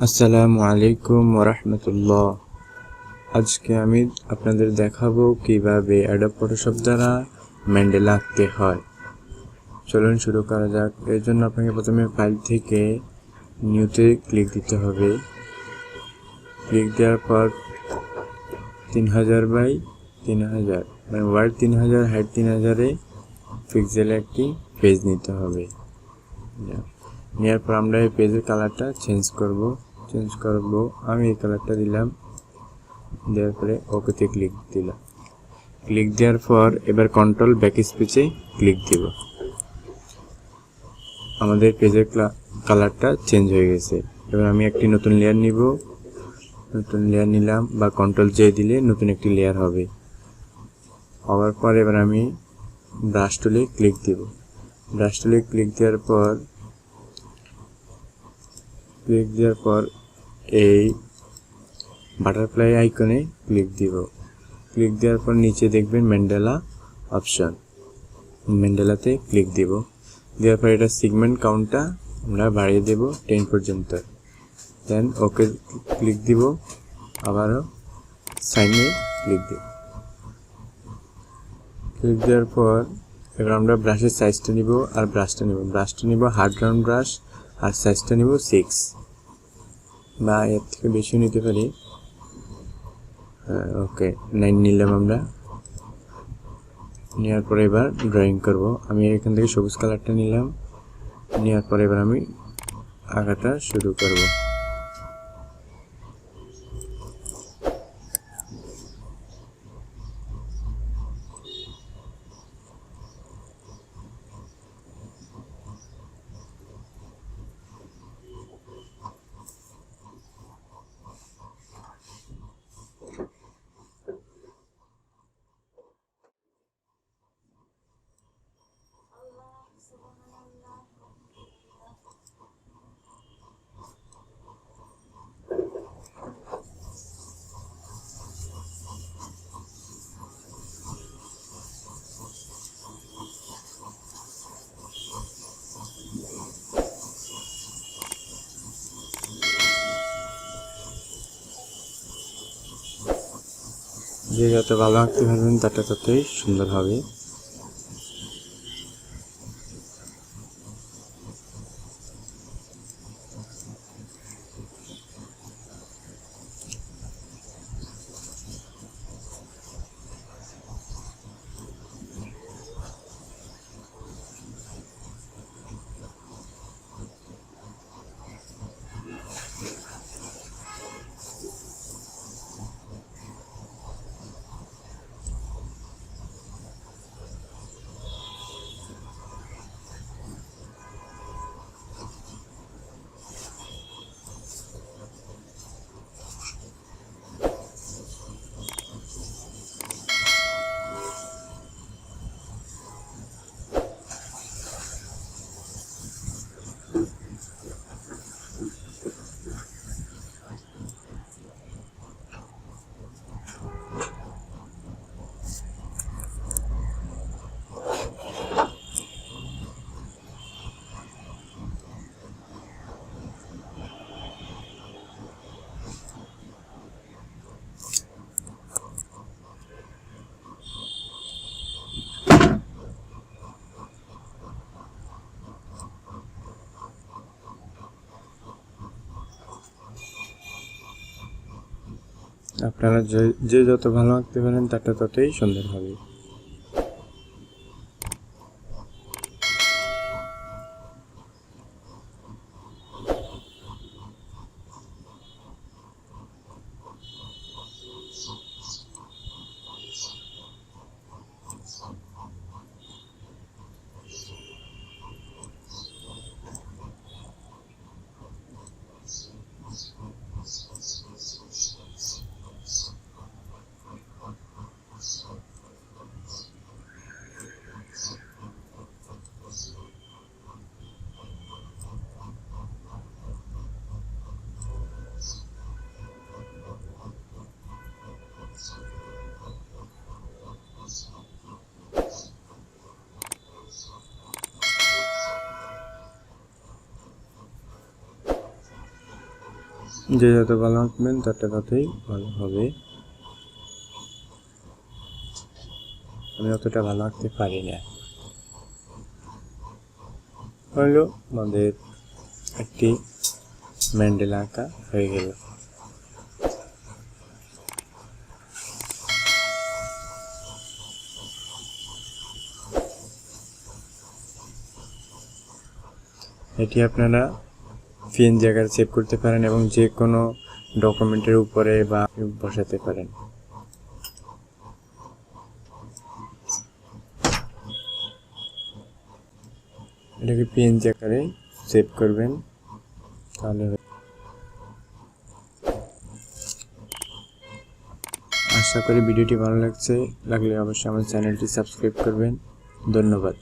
আসসালামু আলাইকুম ওয়া রাহমাতুল্লাহ। আজকে আমি আপনাদের দেখাবো কিভাবে অ্যাডোব ফটোশপ দ্বারা ম্যান্ডেলা আঁকতে হয়। চলুন শুরু করা যাক। এর জন্য আপনাকে প্রথমে ফাইল থেকে নিউতে ক্লিক দিতে হবে। ক্লিক দেওয়ার পর 3000 বাই 3000 মানে ওয়াইড 3000 হাইট 3000-এ পিক্সেলে একটি পেজ নিতে হবে। নেওয়ার পর আমরা এই পেজের কালারটা চেঞ্জ করব। আমি এই কালারটা দিলাম, দেওয়ার পরে ওকেতে ক্লিক দিলাম। ক্লিক দেওয়ার পর এবার কন্ট্রোল ব্যাক স্পেসে ক্লিক দিব। আমাদের পেজের কালারটা চেঞ্জ হয়ে গেছে। এবার আমি একটি নতুন লেয়ার নিব। নতুন লেয়ার নিলাম, বা কন্ট্রোল জে দিলে নতুন একটি লেয়ার হবে। হওয়ার পর এবার আমি ব্রাশ টুলে ক্লিক দিব। ব্রাশ টুলে ক্লিক দেওয়ার পর এই বাটারফ্লাই আইকনে ক্লিক দিব। ক্লিক দেওয়ার পর নিচে দেখবেন ম্যান্ডেলা অপশন, ম্যান্ডেলাতে ক্লিক দিব। দেওয়ার পর এটা সেগমেন্ট কাউন্টটা আমরা বাড়িয়ে দেব 10 পর্যন্ত। দেন ওকে ক্লিক দিব, আবারও সাইনে ক্লিক দিব। ক্লিক দেওয়ার পর এবার আমরা ব্রাশের সাইজটা নিব, আর ব্রাশটা নিব হার্ড রাউন্ড ব্রাশ, আর সাইজটা নিব 6 বা এর থেকে বেশিও নিতে পারি। ওকে 9 নিলাম আমরা। নেওয়ার পরে এবার ড্রয়িং করব। আমি এখান থেকে সবুজ কালারটা নিলাম। নেওয়ার পরে এবার আমি আঁকাটা শুরু করব। যে যত ভালো আঁকতে পারবেন তাটা ততই সুন্দর হবে। আপনারা যে যত ভালো আঁকতে পারেন তাটা ততই সুন্দর হবে। যে যত ভালো আঁকবেন ততই ভালো হবে। আমি অতটা ভালো আঁকতে পারি না। হলো আমাদের একটি ম্যান্ডেলা আঁকা হয়ে গেল। এটি আপনারা পিএনজি আকারে সেভ করতে পারেন এবং যে কোনো ডকুমেন্টের উপরে বা বসাতে পারেন। এটাকে পিএনজি আকারে সেভ করবেন, তাহলে আশা করি ভিডিওটি ভালো লাগলে অবশ্যই আমার চ্যানেলটি সাবস্ক্রাইব করবেন। ধন্যবাদ।